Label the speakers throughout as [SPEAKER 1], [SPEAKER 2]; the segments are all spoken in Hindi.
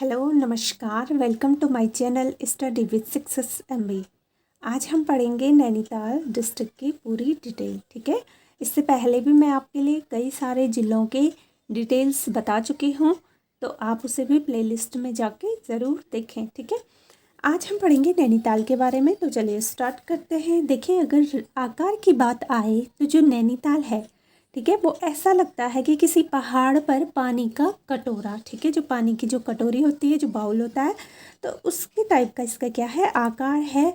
[SPEAKER 1] हेलो नमस्कार, welcome to my channel study with success MB। आज हम पढ़ेंगे नैनीताल डिस्ट्रिक्ट की पूरी डिटेल। ठीक है, इससे पहले भी मैं आपके लिए कई सारे ज़िलों के डिटेल्स बता चुकी हूँ, तो आप उसे भी प्लेलिस्ट में जाके ज़रूर देखें। ठीक है, आज हम पढ़ेंगे नैनीताल के बारे में, तो चलिए स्टार्ट करते हैं। देखिए, अगर आकार की बात आए तो जो नैनीताल है, ठीक है, वो ऐसा लगता है कि किसी पहाड़ पर पानी का कटोरा। ठीक है, जो पानी की जो कटोरी होती है, जो बाउल होता है, तो उसके टाइप का इसका क्या है, आकार है।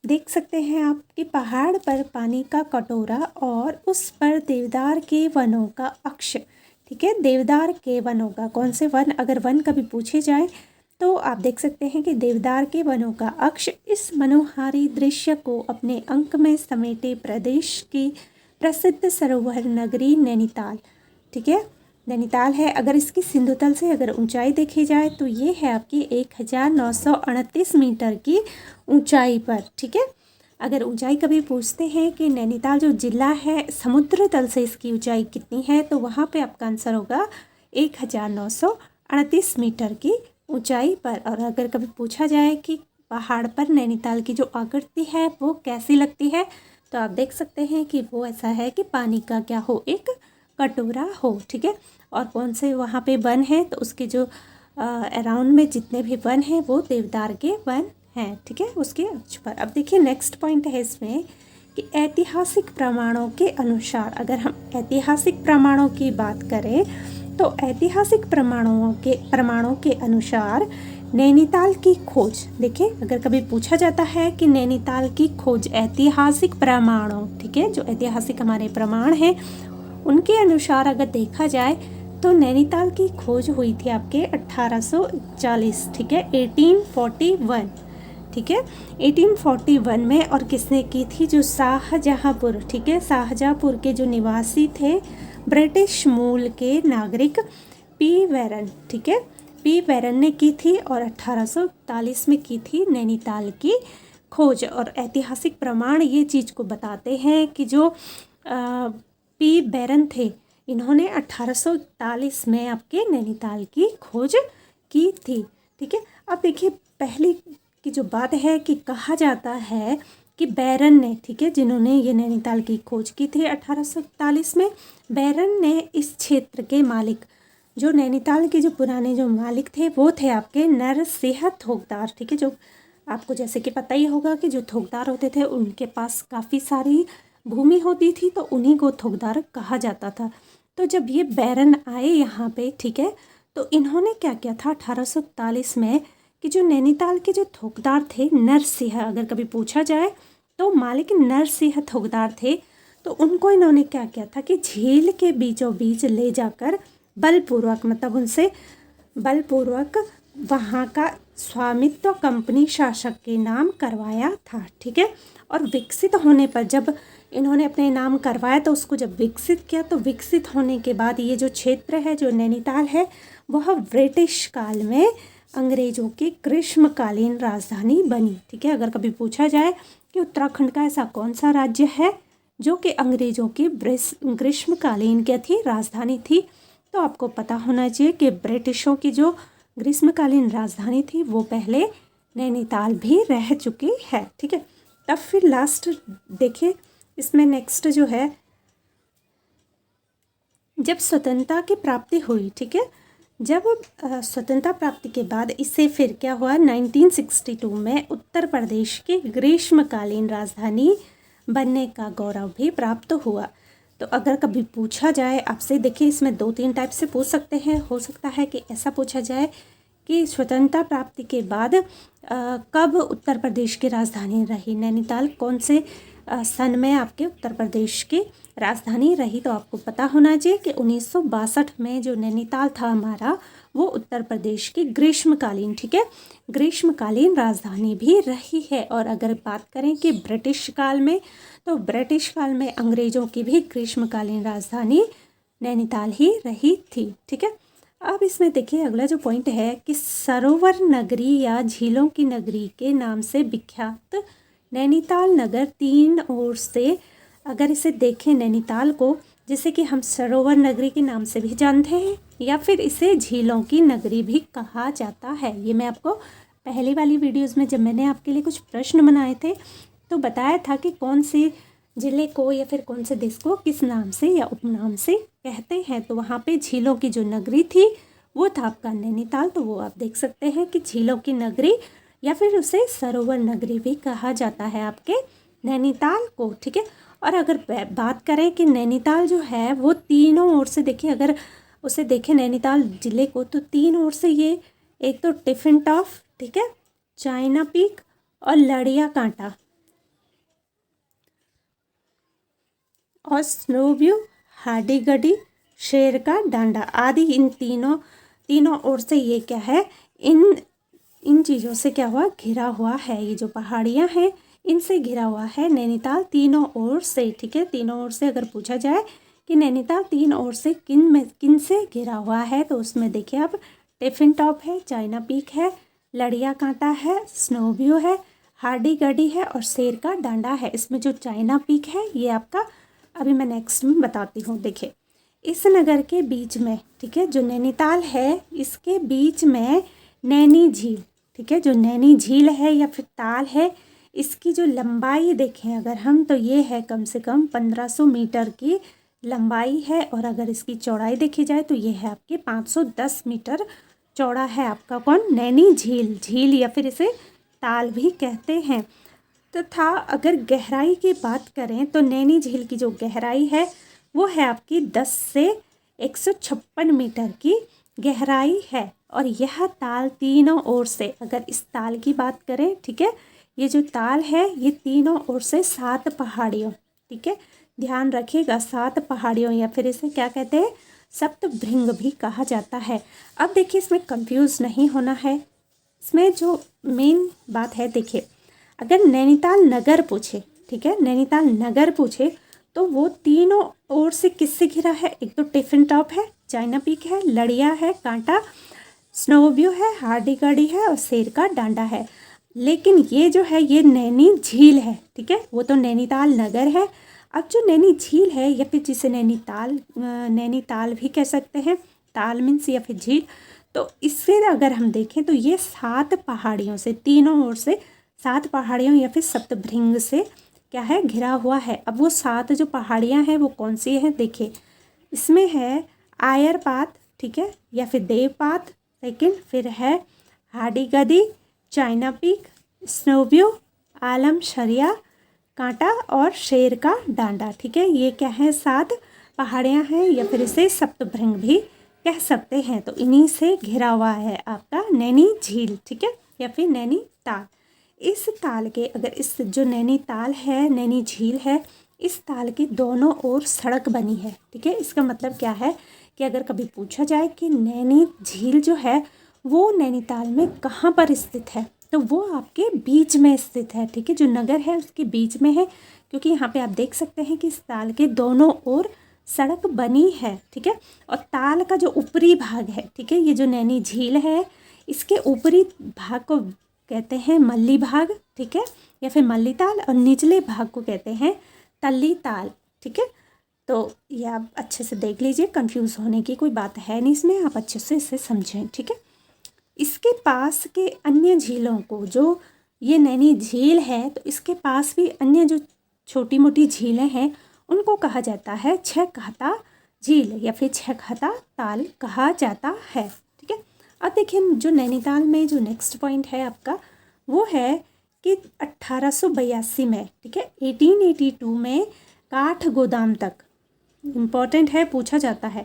[SPEAKER 1] देख सकते हैं आप कि पहाड़ पर पानी का कटोरा और उस पर देवदार के वनों का अक्ष। ठीक है, देवदार के वनों का, कौन से वन, अगर वन कभी पूछे जाए तो आप देख सकते हैं कि देवदार के वनों का अक्ष इस मनोहारी दृश्य को अपने अंक में समेटे प्रदेश की प्रसिद्ध सरोवर नगरी नैनीताल। ठीक है, नैनीताल है। अगर इसकी सिंधु तल से अगर ऊंचाई देखी जाए तो ये है आपकी 1929 मीटर की ऊंचाई पर। ठीक है, अगर ऊंचाई कभी पूछते हैं कि नैनीताल जो ज़िला है समुद्र तल से इसकी ऊंचाई कितनी है, तो वहाँ पे आपका आंसर होगा 1938 मीटर की ऊंचाई पर। और अगर कभी पूछा जाए कि पहाड़ पर नैनीताल की जो आकृति है वो कैसी लगती है, तो आप देख सकते हैं कि वो ऐसा है कि पानी का क्या हो, एक कटोरा हो। ठीक है, और कौन से वहाँ पे वन है, तो उसके जो अराउंड में जितने भी वन हैं वो देवदार के वन हैं। ठीक है, उसके अक्ष पर। अब देखिए नेक्स्ट पॉइंट है इसमें कि ऐतिहासिक प्रमाणों के अनुसार, अगर हम ऐतिहासिक प्रमाणों की बात करें तो ऐतिहासिक प्रमाणों के अनुसार नैनीताल की खोज, देखिए अगर कभी पूछा जाता है कि नैनीताल की खोज ऐतिहासिक प्रमाणों, ठीक है, जो ऐतिहासिक हमारे प्रमाण हैं उनके अनुसार अगर देखा जाए तो नैनीताल की खोज हुई थी आपके 1840। ठीक है, 1841। ठीक है, 1841 में। और किसने की थी, जो शाहजहाँपुर, ठीक है, शाहजहाँपुर के जो निवासी थे ब्रिटिश मूल के नागरिक पी वैरन, ठीक है, पी वैरन ने की थी और 1841 में की थी नैनीताल की खोज। और ऐतिहासिक प्रमाण ये चीज़ को बताते हैं कि जो पी वैरन थे, इन्होंने 1841 में आपके नैनीताल की खोज की थी। ठीक है, अब देखिए पहली की जो बात है कि कहा जाता है कि बैरन ने, ठीक है, जिन्होंने ये नैनीताल की खोज की थी 1841 में, बैरन ने इस क्षेत्र के मालिक, जो नैनीताल के जो पुराने जो मालिक थे वो थे आपके नरसिंह थोकदार। ठीक है, जो आपको जैसे कि पता ही होगा कि जो थोकदार होते थे उनके पास काफ़ी सारी भूमि होती थी, तो उन्हीं को थोकदार कहा जाता था। तो जब ये बैरन आए यहाँ पे, ठीक है, तो इन्होंने क्या किया था 1841 में कि जो नैनीताल के जो थोकदार थे नरसिंह, अगर कभी पूछा जाए तो मालिक नरसिंह थोकदार थे, तो उनको इन्होंने क्या किया था कि झील के बीचों बीच ले जाकर बलपूर्वक, मतलब उनसे बलपूर्वक वहाँ का स्वामित्व कंपनी शासक के नाम करवाया था। ठीक है, और विकसित होने पर जब इन्होंने अपने नाम करवाया तो उसको जब विकसित किया, तो विकसित होने के बाद ये जो क्षेत्र है, जो नैनीताल है, वह ब्रिटिश काल में अंग्रेज़ों की ग्रीष्मकालीन राजधानी बनी। ठीक है, अगर कभी पूछा जाए कि उत्तराखंड का ऐसा कौन सा राज्य है जो कि अंग्रेज़ों की ग्रीष्मकालीन क्या थी, राजधानी थी, तो आपको पता होना चाहिए कि ब्रिटिशों की जो ग्रीष्मकालीन राजधानी थी वो पहले नैनीताल भी रह चुकी है। ठीक है, तब फिर लास्ट देखिए इसमें नेक्स्ट जो है, जब स्वतंत्रता की प्राप्ति हुई, ठीक है, जब स्वतंत्रता प्राप्ति के बाद इससे फिर क्या हुआ, 1962 में उत्तर प्रदेश की ग्रीष्मकालीन राजधानी बनने का गौरव भी प्राप्त हुआ। तो अगर कभी पूछा जाए आपसे, देखिए इसमें 2-3 टाइप से पूछ सकते हैं। हो सकता है कि ऐसा पूछा जाए कि स्वतंत्रता प्राप्ति के बाद कब उत्तर प्रदेश की राजधानी रही नैनीताल, कौन से सन में आपके उत्तर प्रदेश की राजधानी रही, तो आपको पता होना चाहिए कि 1962 में जो नैनीताल था हमारा, वो उत्तर प्रदेश की ग्रीष्मकालीन, ठीक है, ग्रीष्मकालीन राजधानी भी रही है। और अगर बात करें कि ब्रिटिश काल में, तो ब्रिटिश काल में अंग्रेज़ों की भी ग्रीष्मकालीन राजधानी नैनीताल ही रही थी। ठीक है, अब इसमें देखिए अगला जो पॉइंट है कि सरोवर नगरी या झीलों की नगरी के नाम से विख्यात नैनीताल नगर 3 ओर से, अगर इसे देखें नैनीताल को, जैसे कि हम सरोवर नगरी के नाम से भी जानते हैं, या फिर इसे झीलों की नगरी भी कहा जाता है। ये मैं आपको पहले वाली वीडियोस में जब मैंने आपके लिए कुछ प्रश्न बनाए थे तो बताया था कि कौन से ज़िले को या फिर कौन से देश को किस नाम से या उपनाम से कहते हैं। तो वहाँ पे झीलों की जो नगरी थी वो था आपका नैनीताल। तो वो आप देख सकते हैं कि झीलों की नगरी या फिर उसे सरोवर नगरी भी कहा जाता है आपके नैनीताल को, ठीक है। और अगर बात करें कि नैनीताल जो है वो तीनों ओर से, देखिए अगर उसे देखें नैनीताल ज़िले को तो तीन ओर से ये एक तो टिफिन टॉप, ठीक है, चाइना पीक और लड़िया कांटा और स्नो व्यू, हाडी गडी, शेर का डांडा आदि, इन तीनों ओर से ये क्या है, इन चीज़ों से क्या हुआ, घिरा हुआ है। ये जो पहाड़ियाँ हैं इनसे घिरा हुआ है नैनीताल तीनों ओर से, ठीक है। तीनों ओर से अगर पूछा जाए कि नैनीताल तीन ओर से किन से घिरा हुआ है तो उसमें देखिए आप टिफिन टॉप है, चाइना पीक है, लड़िया कांटा है, स्नो व्यू है, हाडी गडी है और शेर का डांडा है। इसमें जो चाइना पीक है ये आपका अभी मैं नेक्स्ट में बताती हूँ। देखिए इस नगर के बीच में, ठीक है, जो नैनीताल है इसके बीच में नैनी झील, ठीक है, जो नैनी झील है या फिर ताल है, इसकी जो लंबाई देखें अगर हम तो ये है कम से कम 1500 मीटर की लंबाई है। और अगर इसकी चौड़ाई देखी जाए तो ये है आपके 510 मीटर चौड़ा है आपका कौन, नैनी झील या फिर इसे ताल भी कहते हैं। तथा अगर गहराई की बात करें तो नैनी झील की जो गहराई है वो है आपकी 10 से 156 मीटर की गहराई है। और यह ताल तीनों ओर से, अगर इस ताल की बात करें, ठीक है, ये जो ताल है ये तीनों ओर से 7 पहाड़ियों, ठीक है, ध्यान रखिएगा 7 पहाड़ियों या फिर इसे क्या कहते हैं, सप्तभृंग भी कहा जाता है। अब देखिए इसमें कंफ्यूज नहीं होना है। इसमें जो मेन बात है, देखिए अगर नैनीताल नगर पूछे, ठीक है, नैनीताल नगर पूछे तो वो तीनों ओर से किससे घिरा है, एक तो टिफिन टॉप है, चाइना पीक है, लड़िया है कांटा, स्नो व्यू है, हाडी गडी है और शेर का डांडा है। लेकिन ये जो है ये नैनी झील है, ठीक है, वो तो नैनीताल नगर है। अब जो नैनी झील है या फिर जिसे नैनीताल भी कह सकते हैं, ताल मीन्स या फिर झील, तो इससे अगर हम देखें तो ये 7 पहाड़ियों से, तीनों ओर से 7 पहाड़ियों या फिर सप्तभृंग से क्या है, घिरा हुआ है। अब वो 7 जो पहाड़ियाँ हैं वो कौन सी हैं, देखिए इसमें है आयरपात, ठीक है, या फिर देवपात, सेकंड फिर है हाडी गदी, चाइना पीक, स्नो व्यू, आलम शरिया कांटा और शेर का डांडा, ठीक है। ये क्या है, 7 पहाड़ियाँ हैं या फिर इसे सप्तभृंग भी कह सकते हैं। तो इन्हीं से घिरा हुआ है आपका नैनी झील, ठीक है, या फिर नैनीताल। इस ताल के, अगर इस जो नैनीताल है, नैनी झील है, इस ताल की दोनों ओर सड़क बनी है, ठीक है। इसका मतलब क्या है कि अगर कभी पूछा जाए कि नैनी झील जो है वो नैनीताल में कहाँ पर स्थित है तो वो आपके बीच में स्थित है, ठीक है, जो नगर है उसके बीच में है। क्योंकि यहाँ पे आप देख सकते हैं कि इस ताल के दोनों ओर सड़क बनी है, ठीक है। और ताल का जो ऊपरी भाग है, ठीक है, ये जो नैनी झील है इसके ऊपरी भाग को कहते हैं मल्ली भाग, ठीक है, या फिर मल्ली ताल, और निचले भाग को कहते हैं तल्ली ताल, ठीक है। तो ये आप अच्छे से देख लीजिए, कंफ्यूज होने की कोई बात है नहीं इसमें, आप अच्छे से इसे समझें, ठीक है। इसके पास के अन्य झीलों को, जो ये नैनी झील है तो इसके पास भी अन्य जो छोटी मोटी झीलें हैं उनको कहा जाता है छहकहता झील या फिर छहकहता ताल कहा जाता है, ठीक है। अब देखिए जो नैनीताल में जो नेक्स्ट पॉइंट है आपका वो है कि 1882 में, ठीक है, 1882 में काठगोदाम तक, इम्पॉर्टेंट है, पूछा जाता है,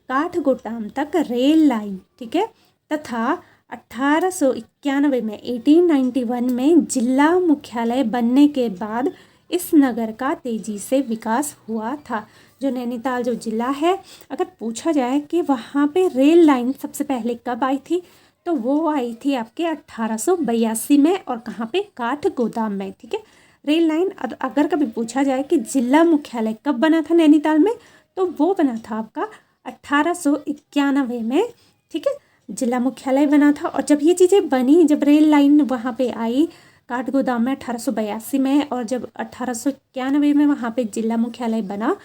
[SPEAKER 1] काठगोदाम तक रेल लाइन, ठीक है, तथा 1891 में 1891 में जिला मुख्यालय बनने के बाद इस नगर का तेज़ी से विकास हुआ था। जो नैनीताल जो ज़िला है, अगर पूछा जाए कि वहाँ पे रेल लाइन सबसे पहले कब आई थी तो वो आई थी आपके 1882 में, और कहाँ पे, काठगोदाम में, ठीक है, रेल लाइन। अगर कभी पूछा जाए कि जिला मुख्यालय कब बना था नैनीताल में तो वो बना था आपका 1891 में, ठीक है, जिला मुख्यालय बना था। और जब ये चीज़ें बनी, जब रेल लाइन वहाँ पे आई काठगोदाम में 1882 में, और जब 1891 में वहाँ पे जिला मुख्यालय बना।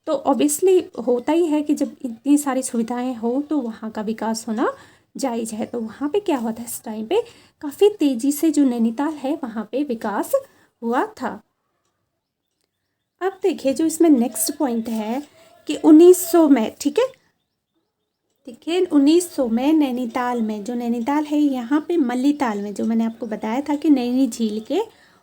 [SPEAKER 1] तो ऑब्वियसली होता ही है कि जब इतनी सारी सुविधाएं हो तो वहाँ का विकास होना जायज़ है। तो वहाँ पे क्या हुआ था, इस टाइम पे काफ़ी तेज़ी से जो नैनीताल है वहाँ पे विकास हुआ था। अब देखिए जो इसमें नेक्स्ट पॉइंट है कि 1900 में, ठीक है, देखिए 1900 में नैनीताल में, जो नैनीताल है यहाँ पे मल्लीताल में, जो मैंने आपको बताया था कि नैनी झील के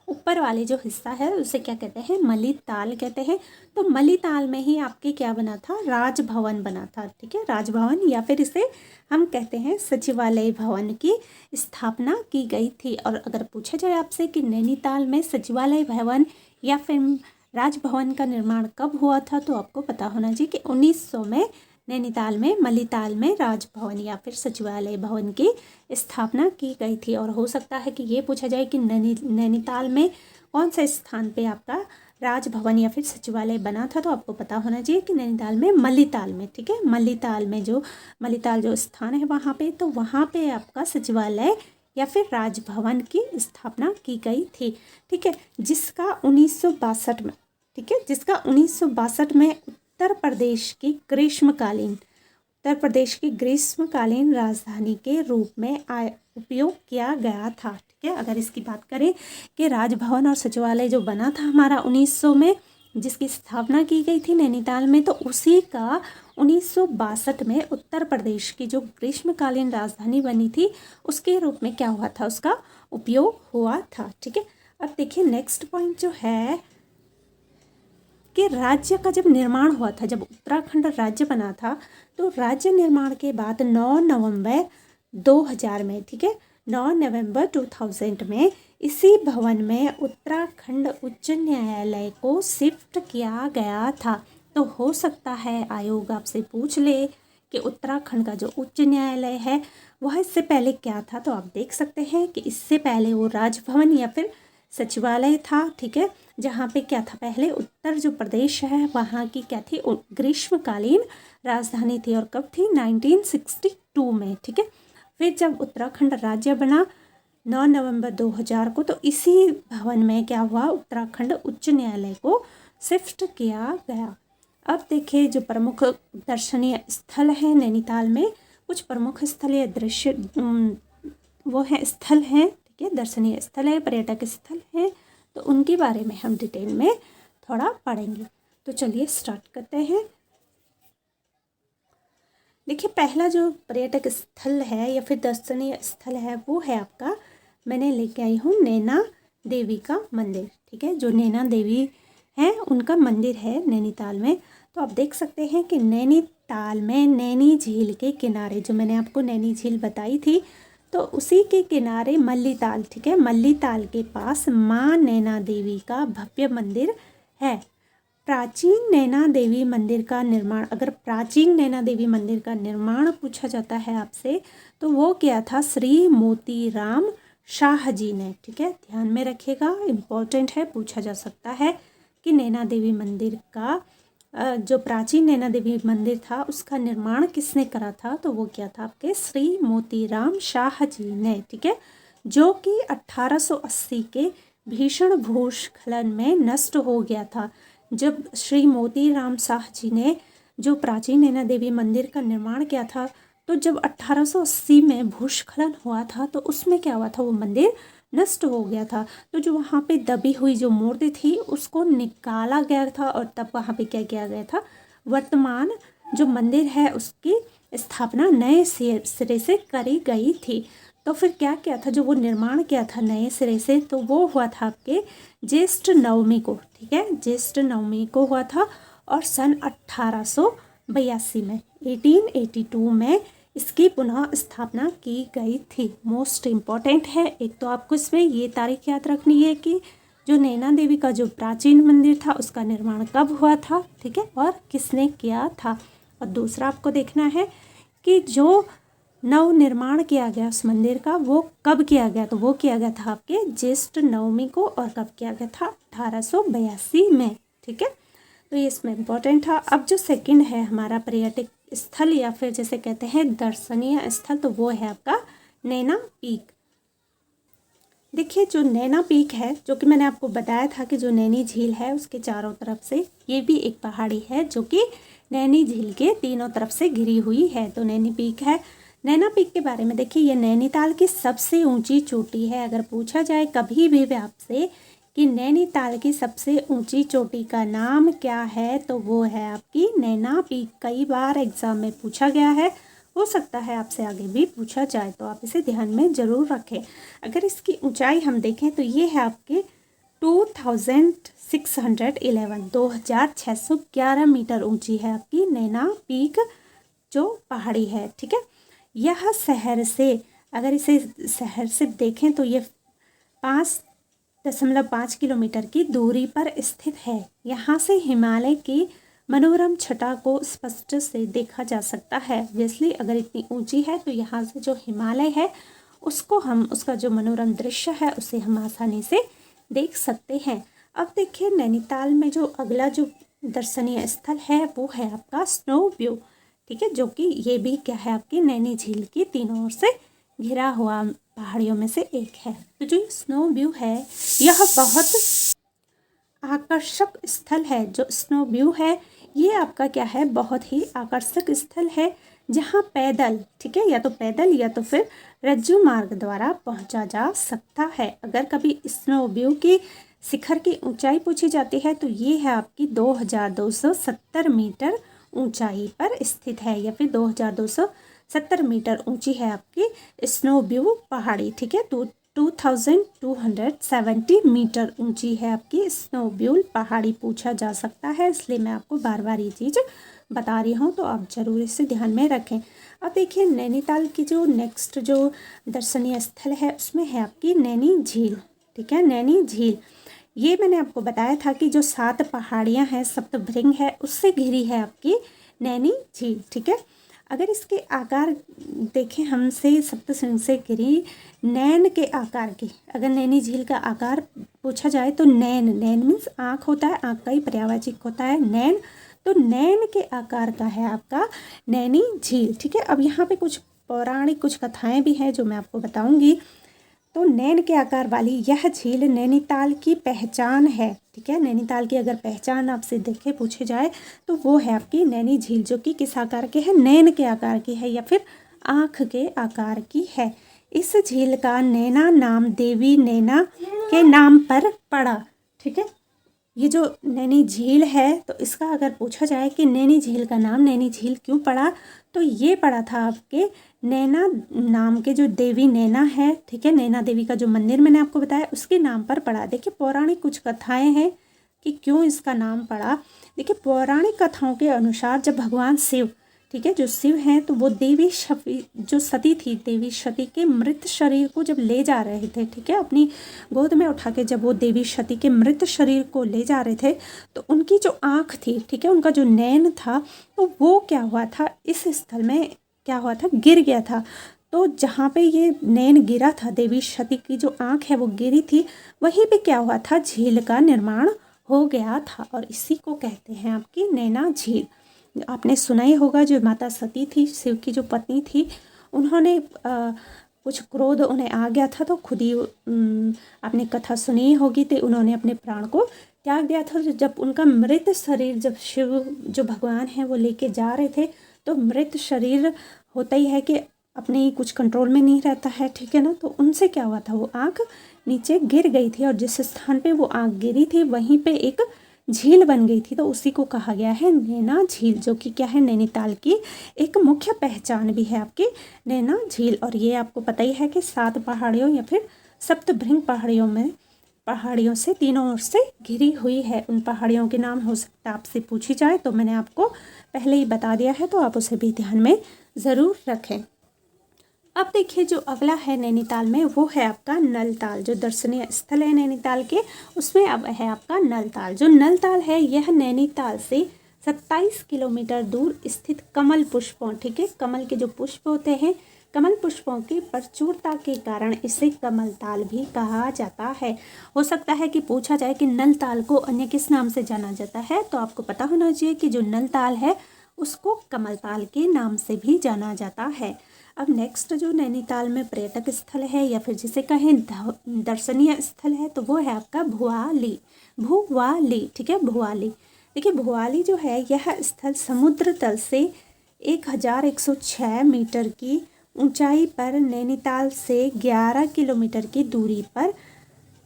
[SPEAKER 1] ऊपर वाले जो हिस्सा है उसे क्या कहते हैं, मल्लीताल कहते हैं। तो मल्लीताल में ही आपके क्या बना था, राजभवन बना था, ठीक है, राजभवन, या फिर इसे हम कहते हैं सचिवालय भवन की स्थापना की गई थी। और अगर पूछा जाए आपसे कि नैनीताल में सचिवालय भवन या फिर राजभवन का निर्माण कब हुआ था, तो आपको पता होना चाहिए कि 1900 में नैनीताल में मल्लीताल में राजभवन या फिर सचिवालय भवन की स्थापना की गई थी। और हो सकता है कि ये पूछा जाए कि नैनीताल में कौन से स्थान पे आपका राजभवन या फिर सचिवालय बना था, तो आपको पता होना चाहिए कि नैनीताल में मल्लीताल में, ठीक है, मल्लीताल में जो मल्लीताल जो स्थान है वहाँ पे, तो वहाँ पे आपका सचिवालय या फिर राजभवन की स्थापना की गई थी, ठीक है, जिसका 1962 में, ठीक है, जिसका 1962 में उत्तर प्रदेश की ग्रीष्मकालीन राजधानी के रूप में उपयोग किया गया था, ठीक है। अगर इसकी बात करें कि राजभवन और सचिवालय जो बना था हमारा 1900 में, जिसकी स्थापना की गई थी नैनीताल में, तो उसी का 1962 में उत्तर प्रदेश की जो ग्रीष्मकालीन राजधानी बनी थी उसके रूप में क्या हुआ था, उसका उपयोग हुआ था, ठीक है। अब देखिए नेक्स्ट पॉइंट जो है कि राज्य का जब निर्माण हुआ था, जब उत्तराखंड राज्य बना था, तो राज्य निर्माण के बाद 9 नवंबर 2000 में, ठीक है, 9 नवंबर 2000 में इसी भवन में उत्तराखंड उच्च न्यायालय को शिफ्ट किया गया था। तो हो सकता है आयोग आपसे पूछ ले कि उत्तराखंड का जो उच्च न्यायालय है वह इससे पहले क्या था, तो आप देख सकते हैं कि इससे पहले वो राजभवन या फिर सचिवालय था, ठीक है, जहाँ पे क्या था, पहले उत्तर जो प्रदेश है वहाँ की क्या थी, ग्रीष्मकालीन राजधानी थी, और कब थी, 1962 में, ठीक है। फिर जब उत्तराखंड राज्य बना 9 नवंबर 2000 को, तो इसी भवन में क्या हुआ, उत्तराखंड उच्च न्यायालय को शिफ्ट किया गया। अब देखिए जो प्रमुख दर्शनीय स्थल है नैनीताल में, कुछ प्रमुख स्थलीय दृश्य वो है स्थल हैं, ठीक है, दर्शनीय स्थल है, पर्यटक स्थल हैं, तो उनके बारे में हम डिटेल में थोड़ा पढ़ेंगे। तो चलिए स्टार्ट करते हैं। देखिए पहला जो पर्यटक स्थल है या फिर दर्शनीय स्थल है वो है आपका, मैंने लेके आई हूँ नैना देवी का मंदिर, ठीक है, जो नैना देवी हैं उनका मंदिर है नैनीताल में। तो आप देख सकते हैं कि नैनीताल में नैनी झील के किनारे, जो मैंने आपको नैनी झील बताई थी, तो उसी के किनारे मल्लीताल, ठीक है, मल्लीताल के पास माँ नैना देवी का भव्य मंदिर है। प्राचीन नैना देवी मंदिर का निर्माण, अगर प्राचीन नैना देवी मंदिर का निर्माण पूछा जाता है आपसे, तो वो क्या था, श्री मोतीराम शाह जी ने, ठीक है, ध्यान में रखिएगा, इम्पोर्टेंट है, पूछा जा सकता है कि नैना देवी मंदिर का जो प्राचीन नैना देवी मंदिर था उसका निर्माण किसने करा था, तो वो क्या था, आपके श्री मोतीराम शाह जी ने, ठीक है, जो कि 1880 के भीषण भूस्खलन में नष्ट हो गया था। जब श्री मोतीराम शाह जी ने जो प्राचीन नैना देवी मंदिर का निर्माण किया था, तो जब 1880 में भूस्खलन हुआ था तो उसमें क्या हुआ था, वो मंदिर नष्ट हो गया था। तो जो वहाँ पे दबी हुई जो मूर्ति थी उसको निकाला गया था, और तब वहाँ पे क्या किया गया था, वर्तमान जो मंदिर है उसकी स्थापना नए सिरे से करी गई थी। तो फिर क्या किया था, जो वो निर्माण किया था नए सिरे से, तो वो हुआ था आपके ज्येष्ठ नवमी को, ठीक है, ज्येष्ठ नवमी को हुआ था, और सन 1882 में 1882 में इसकी पुनः स्थापना की गई थी। मोस्ट इम्पॉर्टेंट है, एक तो आपको इसमें ये तारीख याद रखनी है कि जो नैना देवी का जो प्राचीन मंदिर था उसका निर्माण कब हुआ था, ठीक है, और किसने किया था। और दूसरा आपको देखना है कि जो नव निर्माण किया गया उस मंदिर का वो कब किया गया, तो वो किया गया था आपके ज्येष्ठ नवमी को, और कब किया गया था, 1882 में, ठीक है, तो ये इसमें इम्पोर्टेंट था। अब जो सेकंड है हमारा पर्यटक स्थल या फिर जैसे कहते हैं दर्शनीय स्थल, तो वो है आपका नैना पीक। देखिए जो नैना पीक है, जो कि मैंने आपको बताया था कि जो नैनी झील है उसके चारों तरफ से ये भी एक पहाड़ी है जो कि नैनी झील के तीनों तरफ से घिरी हुई है। तो नैनी पीक है। नैना पीक के बारे में देखिए, ये नैनीताल की सबसे ऊंची चोटी है। अगर पूछा जाए कभी भी आपसे कि नैनीताल की सबसे ऊंची चोटी का नाम क्या है, तो वो है आपकी नैना पीक। कई बार एग्जाम में पूछा गया है, हो सकता है आपसे आगे भी पूछा जाए, तो आप इसे ध्यान में ज़रूर रखें। अगर इसकी ऊंचाई हम देखें तो ये है आपके 2611 मीटर ऊंची है आपकी नैना पीक जो पहाड़ी है। ठीक है, यह शहर से, अगर इसे शहर से देखें तो ये 5.5 किलोमीटर की दूरी पर स्थित है। यहाँ से हिमालय की मनोरम छटा को स्पष्ट से देखा जा सकता है। ऑब्वियसली अगर इतनी ऊंची है तो यहाँ से जो हिमालय है उसको हम, उसका जो मनोरम दृश्य है उसे हम आसानी से देख सकते हैं। अब देखिए नैनीताल में जो अगला जो दर्शनीय स्थल है वो है आपका स्नो व्यू। ठीक है, जो कि ये भी क्या है आपकी नैनी झील की तीनों ओर से घिरा हुआ पहाड़ियों में से एक है। तो जो स्नो व्यू है यह बहुत आकर्षक स्थल है। जो स्नो व्यू है ये आपका क्या है, बहुत ही आकर्षक स्थल है जहाँ पैदल, ठीक है, या तो पैदल या तो फिर रज्जू मार्ग द्वारा पहुँचा जा सकता है। अगर कभी स्नो व्यू की शिखर की ऊंचाई पूछी जाती है तो ये है आपकी 2270 मीटर ऊंचाई पर स्थित है, या फिर 2270 मीटर ऊंची है आपकी स्नो व्यू पहाड़ी। ठीक है, तो 2270 मीटर ऊंची है आपकी स्नो व्यू पहाड़ी पूछा जा सकता है, इसलिए मैं आपको बार बार ये चीज़ बता रही हूँ, तो आप ज़रूर इसे ध्यान में रखें। अब देखिए नैनीताल की जो नेक्स्ट जो दर्शनीय स्थल है उसमें है आपकी नैनी झील। ठीक है, नैनी झील ये मैंने आपको बताया था कि जो 7 पहाड़ियाँ हैं, सप्तभृंग है, उससे घिरी है आपकी नैनी झील। ठीक है, अगर इसके आकार देखें हमसे, सप्तशृंग से घिरी नैन के आकार की, अगर नैनी झील का आकार पूछा जाए तो नैन, नैन मीन्स आँख होता है, आँख का ही पर्यायवाची होता है नैन, तो नैन के आकार का है आपका नैनी झील। ठीक है, अब यहाँ पे कुछ पौराणिक कुछ कथाएं भी हैं जो मैं आपको बताऊंगी। तो नैन के आकार वाली यह झील नैनीताल की पहचान है। ठीक है, नैनीताल की अगर पहचान आपसे देखे पूछे जाए तो वो है आपकी नैनी झील, जो कि किस आकार की है, नैन के आकार की है या फिर आँख के आकार की है। इस झील का नैना नाम देवी नैना के नाम पर पड़ा। ठीक है, ये जो नैनी झील है तो इसका अगर पूछा जाए कि नैनी झील का नाम नैनी झील क्यों पड़ा, तो ये पड़ा था आपके नैना नाम के जो देवी नैना है, ठीक है, नैना देवी का जो मंदिर मैंने आपको बताया उसके नाम पर पड़ा। देखिए पौराणिक कुछ कथाएं हैं कि क्यों इसका नाम पड़ा। देखिए पौराणिक कथाओं के अनुसार जब भगवान शिव, ठीक है, जो शिव हैं, तो वो देवी जो सती थी, देवी सती के मृत शरीर को जब ले जा रहे थे, ठीक है, अपनी गोद में उठा के जब वो देवी सती के मृत शरीर को ले जा रहे थे, तो उनकी जो आँख थी, ठीक है, उनका जो नैन था, तो वो क्या हुआ था, इस स्थल में क्या हुआ था, गिर गया था। तो जहाँ पे ये नैन गिरा था, देवी सती की जो आँख है वो गिरी थी, वहीं पे क्या हुआ था, झील का निर्माण हो गया था, और इसी को कहते हैं आपकी नैना झील। आपने सुना ही होगा, जो माता सती थी, शिव की जो पत्नी थी, उन्होंने कुछ क्रोध उन्हें आ गया था, तो खुद ही आपने कथा सुनी ही होगी, तो उन्होंने अपने प्राण को त्याग दिया था। जब उनका मृत शरीर, जब शिव जो भगवान हैं वो लेके जा रहे थे, तो मृत शरीर होता ही है कि अपने ही कुछ कंट्रोल में नहीं रहता है, ठीक है ना, तो उनसे क्या हुआ था, वो आँख नीचे गिर गई थी, और जिस स्थान पे वो आँख गिरी थी वहीं पे एक झील बन गई थी, तो उसी को कहा गया है नैना झील, जो कि क्या है, नैनीताल की एक मुख्य पहचान भी है आपकी नैना झील। और ये आपको पता ही है कि 7 पहाड़ियों या फिर सप्तभृंग पहाड़ियों से तीनों ओर से घिरी हुई है। उन पहाड़ियों के नाम हो सकता है आपसे पूछी जाए, तो मैंने आपको पहले ही बता दिया है, तो आप उसे भी ध्यान में ज़रूर रखें। अब देखिए जो अगला है नैनीताल में, वो है आपका नलताल। जो दर्शनीय स्थल है नैनीताल के, उसमें अब है आपका नलताल। जो नलताल है यह नैनीताल से 27 किलोमीटर दूर स्थित कमल पुष्पों, ठीक है, कमल के जो पुष्प होते हैं, कमल पुष्पों की प्रचुरता के कारण इसे कमलताल भी कहा जाता है। हो सकता है कि पूछा जाए कि नलताल को अन्य किस नाम से जाना जाता है, तो आपको पता होना चाहिए कि जो नलताल है उसको कमलताल के नाम से भी जाना जाता है। अब नेक्स्ट जो नैनीताल में पर्यटक स्थल है या फिर जिसे कहें दर्शनीय स्थल है तो वो है आपका भुवाली। भुवाली, ठीक है, भुवाली। देखिए भुवाली जो है यह स्थल समुद्र तल से 1106 मीटर की ऊंचाई पर नैनीताल से 11 किलोमीटर की दूरी पर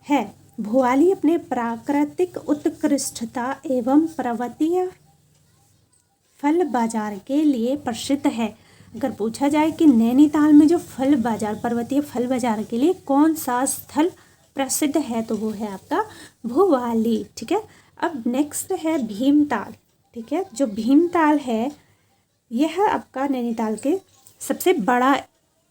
[SPEAKER 1] है। भुवाली अपने प्राकृतिक उत्कृष्टता एवं पर्वतीय फल बाजार के लिए प्रसिद्ध है। अगर पूछा जाए कि नैनीताल में जो फल बाजार, पर्वतीय फल बाजार के लिए कौन सा स्थल प्रसिद्ध है तो वो है आपका भुवाली, ठीक है। अब नेक्स्ट है भीमताल, ठीक है। जो भीमताल है यह आपका नैनीताल के सबसे बड़ा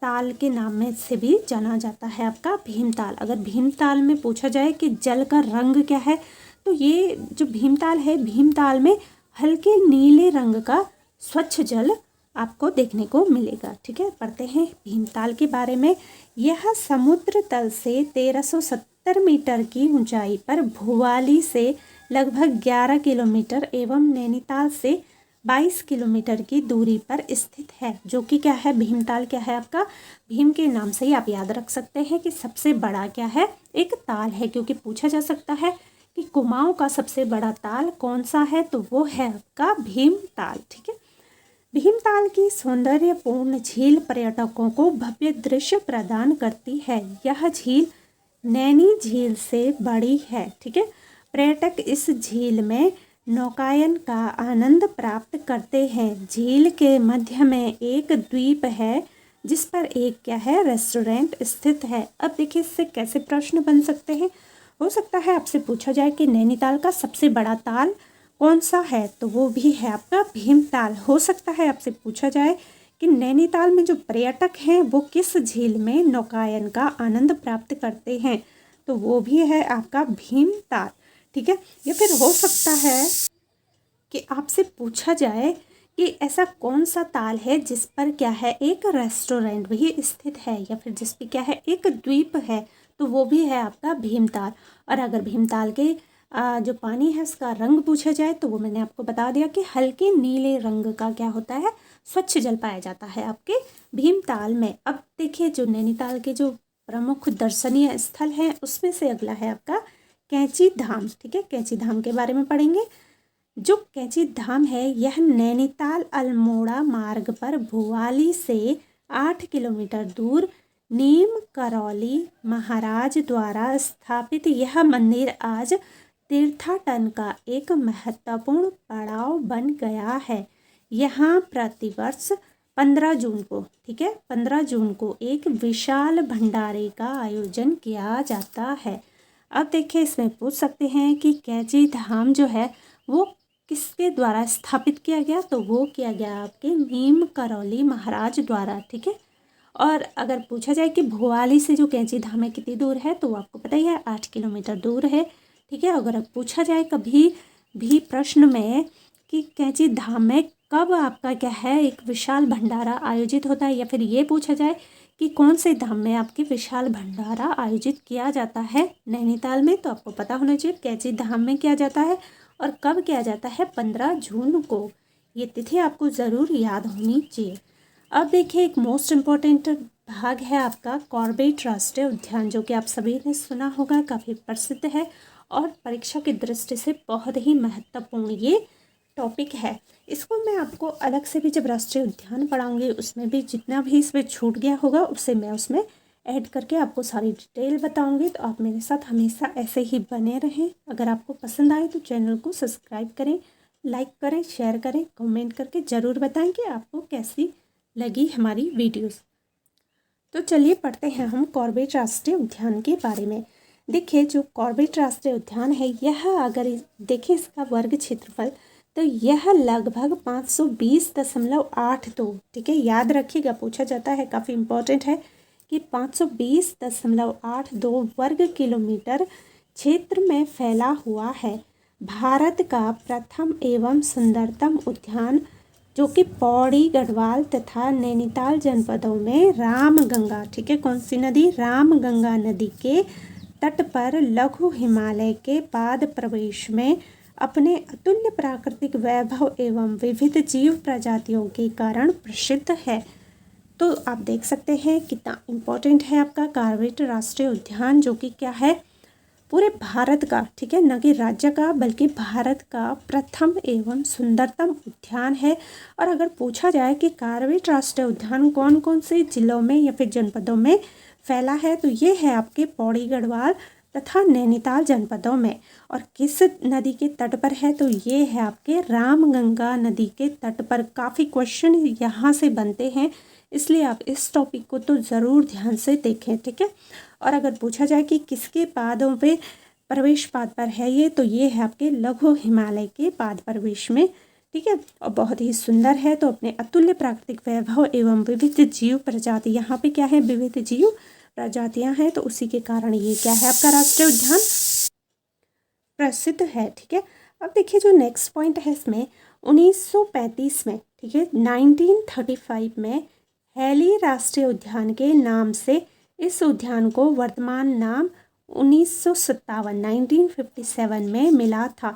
[SPEAKER 1] ताल के नाम में से भी जाना जाता है आपका भीमताल। अगर भीमताल में पूछा जाए कि जल का रंग क्या है तो ये जो भीमताल है, भीमताल में हल्के नीले रंग का स्वच्छ जल आपको देखने को मिलेगा, ठीक है। पढ़ते हैं भीमताल के बारे में। यह समुद्र तल से 1370 मीटर की ऊंचाई पर भुवाली से लगभग 11 किलोमीटर एवं नैनीताल से 22 किलोमीटर की दूरी पर स्थित है। जो कि क्या है, भीमताल क्या है आपका, भीम के नाम से ही आप याद रख सकते हैं कि सबसे बड़ा क्या है, एक ताल है। क्योंकि पूछा जा सकता है कि कुमाऊं का सबसे बड़ा ताल कौन सा है तो वो है आपका भीमताल, ठीक है। भीमताल की सौंदर्यपूर्ण झील पर्यटकों को भव्य दृश्य प्रदान करती है। यह झील नैनी झील से बड़ी है, ठीक है। पर्यटक इस झील में नौकायन का आनंद प्राप्त करते हैं। झील के मध्य में एक द्वीप है जिस पर एक क्या है, रेस्टोरेंट स्थित है। अब देखिए इससे कैसे प्रश्न बन सकते हैं। हो सकता है आपसे पूछा जाए कि नैनीताल का सबसे बड़ा ताल कौन सा है तो वो भी है आपका भीमताल। हो सकता है आपसे पूछा जाए कि नैनीताल में जो पर्यटक हैं वो किस झील में नौकायन का आनंद प्राप्त करते हैं तो वो भी है आपका भीमताल, ठीक है। या फिर हो सकता है कि आपसे पूछा जाए कि ऐसा कौन सा ताल है जिस पर क्या है, एक रेस्टोरेंट भी स्थित है या फिर जिस पर क्या है, एक द्वीप है तो वो भी है आपका भीमताल। और अगर भीमताल के जो पानी है उसका रंग पूछा जाए तो वो मैंने आपको बता दिया कि हल्के नीले रंग का क्या होता है, स्वच्छ जल पाया जाता है आपके भीमताल में। अब देखिए जो नैनीताल के जो प्रमुख दर्शनीय स्थल हैं उसमें से अगला है आपका कैंची धाम, ठीक है। कैंची धाम के बारे में पढ़ेंगे। जो कैंची धाम है यह नैनीताल अल्मोड़ा मार्ग पर भुवाली से 8 किलोमीटर दूर नीम करौली महाराज द्वारा स्थापित यह मंदिर आज तीर्थाटन का एक महत्वपूर्ण पड़ाव बन गया है। यहाँ प्रतिवर्ष 15 जून को, ठीक है, 15 जून को एक विशाल भंडारे का आयोजन किया जाता है। अब देखिए इसमें पूछ सकते हैं कि कैंची धाम जो है वो किसके द्वारा स्थापित किया गया तो वो किया गया आपके नीम करौली महाराज द्वारा, ठीक है। और अगर पूछा जाए कि भुवाली से जो कैंची धाम है कितनी दूर है तो आपको पता ही है 8 किलोमीटर दूर है, ठीक है। अगर अब पूछा जाए कभी भी प्रश्न में कि कैंची धाम में कब आपका क्या है, एक विशाल भंडारा आयोजित होता है या फिर ये पूछा जाए कि कौन से धाम में आपकी विशाल भंडारा आयोजित किया जाता है नैनीताल में, तो आपको पता होना चाहिए कैंची धाम में किया जाता है और कब किया जाता है, 15 जून को। ये तिथि आपको ज़रूर याद होनी चाहिए। अब देखिए एक मोस्ट इम्पॉर्टेंट भाग है आपका कॉर्बेट राष्ट्रीय उद्यान, जो कि आप सभी ने सुना होगा, काफ़ी प्रसिद्ध है और परीक्षा की दृष्टि से बहुत ही महत्वपूर्ण ये टॉपिक है। इसको मैं आपको अलग से भी जब राष्ट्रीय उद्यान पढ़ाऊंगी उसमें भी जितना भी इसमें छूट गया होगा उससे मैं उसमें ऐड करके आपको सारी डिटेल बताऊंगी। तो आप मेरे साथ हमेशा ऐसे ही बने रहें। अगर आपको पसंद आए तो चैनल को सब्सक्राइब करें, लाइक करें, शेयर करें, कमेंट करके ज़रूर बताएं कि आपको कैसी लगी हमारी वीडियोस। तो चलिए पढ़ते हैं हम कॉर्बेट राष्ट्रीय उद्यान के बारे में। देखिए जो कॉर्बेट राष्ट्रीय उद्यान है यह अगर देखें इसका वर्ग क्षेत्रफल तो यह लगभग 520.82, ठीक है। याद रखिएगा पूछा जाता है, काफ़ी इम्पोर्टेंट है कि 520.82 वर्ग किलोमीटर क्षेत्र में फैला हुआ है। भारत का प्रथम एवं सुंदरतम उद्यान जो कि पौड़ी, गढ़वाल तथा नैनीताल जनपदों में रामगंगा, ठीक है, कौन सी नदी, रामगंगा नदी के तट पर लघु हिमालय के पाद प्रवेश में अपने अतुल्य प्राकृतिक वैभव एवं विविध जीव प्रजातियों के कारण प्रसिद्ध है। तो आप देख सकते हैं कितना इम्पोर्टेंट है आपका कॉर्बेट राष्ट्रीय उद्यान, जो कि क्या है पूरे भारत का, ठीक है, न कि राज्य का बल्कि भारत का प्रथम एवं सुंदरतम उद्यान है। और अगर पूछा जाए कि कॉर्बेट राष्ट्रीय उद्यान कौन कौन से जिलों में या फिर जनपदों में फैला है, तो ये है आपके पौड़ी गढ़वाल तथा नैनीताल जनपदों में। और किस नदी के तट पर है, तो ये है आपके रामगंगा नदी के तट पर। काफ़ी क्वेश्चन यहाँ से बनते हैं, इसलिए आप इस टॉपिक को तो ज़रूर ध्यान से देखें, ठीक है। और अगर पूछा जाए कि किसके पादों पे प्रवेश पाद पर है ये, तो ये है आपके लघु हिमालय के पाद प्रवेश में, ठीक है। और बहुत ही सुंदर है। तो अपने अतुल्य प्राकृतिक वैभव एवं विविध जीव प्रजाति, यहाँ पे क्या है, विविध जीव प्रजातियां हैं, तो उसी के कारण ये क्या है आपका राष्ट्रीय उद्यान प्रसिद्ध है, ठीक है। अब देखिए जो नेक्स्ट पॉइंट है इसमें 1935 में, ठीक है, 1935 में हैली राष्ट्रीय उद्यान के नाम से इस उद्यान को वर्तमान नाम 1957 में मिला था।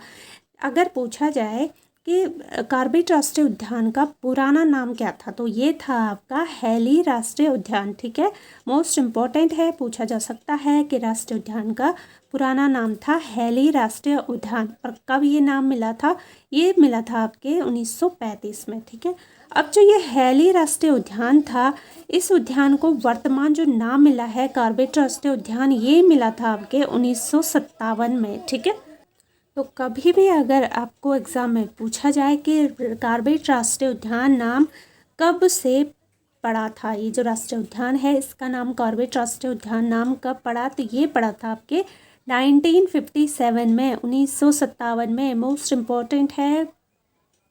[SPEAKER 1] अगर पूछा जाए कि कॉर्बेट राष्ट्रीय उद्यान का पुराना नाम क्या था, तो ये था आपका हैली राष्ट्रीय उद्यान, ठीक है। मोस्ट इम्पॉर्टेंट है, पूछा जा सकता है कि राष्ट्रीय उद्यान का पुराना नाम था हैली राष्ट्रीय उद्यान। और कब ये नाम मिला था, ये मिला था आपके 1935 में, ठीक है। अब जो ये हैली राष्ट्रीय उद्यान था, इस उद्यान को वर्तमान जो नाम मिला है कॉर्बेट राष्ट्रीय उद्यान, ये मिला था आपके 1957 में, ठीक है। तो कभी भी अगर आपको एग्ज़ाम में पूछा जाए कि कॉर्बेट राष्ट्रीय उद्यान नाम कब से पड़ा था, ये जो राष्ट्रीय उद्यान है इसका नाम कॉर्बेट राष्ट्रीय उद्यान नाम कब पड़ा, तो ये पड़ा था आपके 1957 में, 1957 में। मोस्ट इम्पॉर्टेंट है,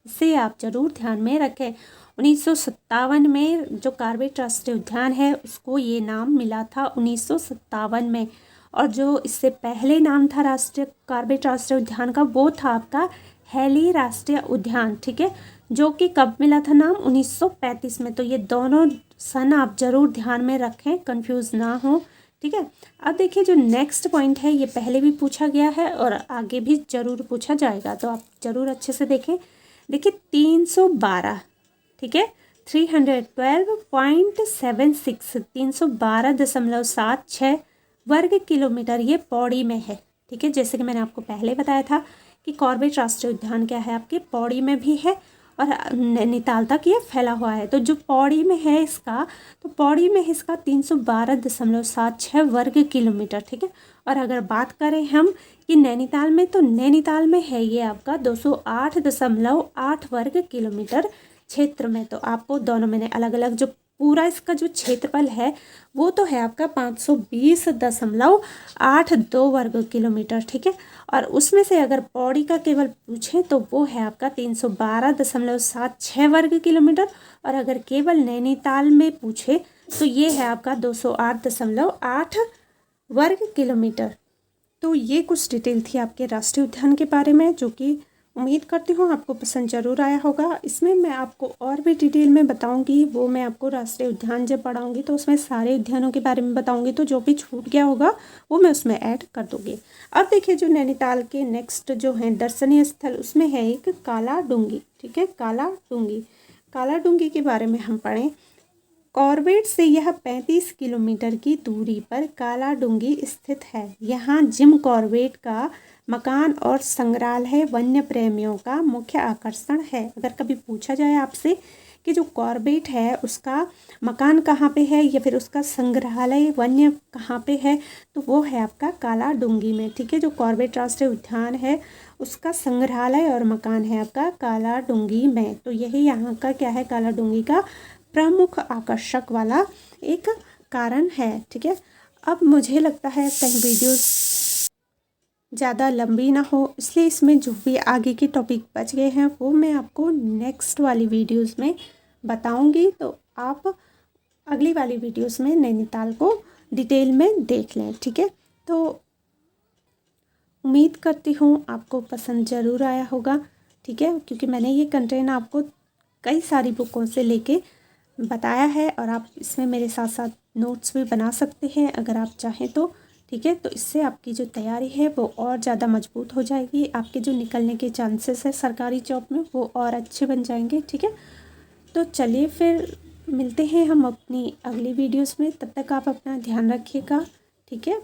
[SPEAKER 1] इसे आप ज़रूर ध्यान में रखें। 1957 में जो कॉर्बेट राष्ट्रीय उद्यान है उसको ये नाम मिला था 1957 में। और जो इससे पहले नाम था राष्ट्रीय कॉर्बेट राष्ट्रीय उद्यान का, वो था आपका हैली राष्ट्रीय उद्यान, ठीक है, जो कि कब मिला था नाम 1935 में। तो ये दोनों सन आप ज़रूर ध्यान में रखें, कंफ्यूज ना हो, ठीक है। अब देखिए जो नेक्स्ट पॉइंट है, ये पहले भी पूछा गया है और आगे भी ज़रूर पूछा जाएगा, तो आप ज़रूर अच्छे से देखें। देखिए 312, ठीक है, 312.76, 312.76 वर्ग किलोमीटर ये पौड़ी में है, ठीक है। जैसे कि मैंने आपको पहले बताया था कि कॉर्बेट राष्ट्रीय उद्यान क्या है आपके पौड़ी में भी है और नैनीताल तक ये फैला हुआ है। तो जो पौड़ी में है इसका, तो पौड़ी में इसका 312.76 वर्ग किलोमीटर, ठीक है। और अगर बात करें हम कि नैनीताल में, तो नैनीताल में है ये आपका 208.8 वर्ग किलोमीटर क्षेत्र में। तो आपको दोनों मैंने अलग अलग जो पूरा इसका जो क्षेत्रफल है वो तो है आपका 520.82 वर्ग किलोमीटर, ठीक है। और उसमें से अगर पौड़ी का केवल पूछें तो वो है आपका 312.76 वर्ग किलोमीटर। और अगर केवल नैनीताल में पूछे तो ये है आपका 208.8 वर्ग किलोमीटर। तो ये कुछ डिटेल थी आपके राष्ट्रीय उद्यान के बारे में, जो कि उम्मीद करती हूँ आपको पसंद ज़रूर आया होगा। इसमें मैं आपको और भी डिटेल में बताऊँगी, वो मैं आपको राष्ट्रीय उद्यान जब पढ़ाऊँगी तो उसमें सारे उद्यानों के बारे में बताऊँगी, तो जो भी छूट गया होगा वो मैं उसमें ऐड कर दूँगी। अब देखिए जो नैनीताल के नेक्स्ट जो है दर्शनीय स्थल, उसमें है एक काला डूंगी, ठीक है, काला डूंगी। काला डूंगी के बारे में हम पढ़ें। कॉर्बेट से यह 35 किलोमीटर की दूरी पर काला डूंगी स्थित है। यहाँ जिम कॉर्बेट का मकान और संग्रहालय वन्य प्रेमियों का मुख्य आकर्षण है। अगर कभी पूछा जाए आपसे कि जो कॉर्बेट है उसका मकान कहाँ पे है या फिर उसका संग्रहालय वन्य कहाँ पे है, तो वो है आपका काला डूंगी में, ठीक है। जो कॉर्बेट राष्ट्रीय उद्यान है उसका संग्रहालय और मकान है आपका काला डूंगी में। तो यही यहाँ का क्या है, काला डूंगी का प्रमुख आकर्षक वाला एक कारण है, ठीक है। अब मुझे लगता है कहीं वीडियोस ज़्यादा लंबी ना हो, इसलिए इसमें जो भी आगे के टॉपिक बच गए हैं वो मैं आपको नेक्स्ट वाली वीडियोस में बताऊंगी। तो आप अगली वाली वीडियोस में नैनीताल को डिटेल में देख लें, ठीक है। तो उम्मीद करती हूँ आपको पसंद ज़रूर आया होगा, ठीक है, क्योंकि मैंने ये कंटेंट आपको कई सारी बुकों से लेके बताया है और आप इसमें मेरे साथ साथ नोट्स भी बना सकते हैं अगर आप चाहें तो, ठीक है। तो इससे आपकी जो तैयारी है वो और ज़्यादा मजबूत हो जाएगी, आपके जो निकलने के चांसेस है सरकारी जॉब में वो और अच्छे बन जाएंगे, ठीक है। तो चलिए फिर मिलते हैं हम अपनी अगली वीडियोस में, तब तक आप अपना ध्यान रखिएगा। ठीक है।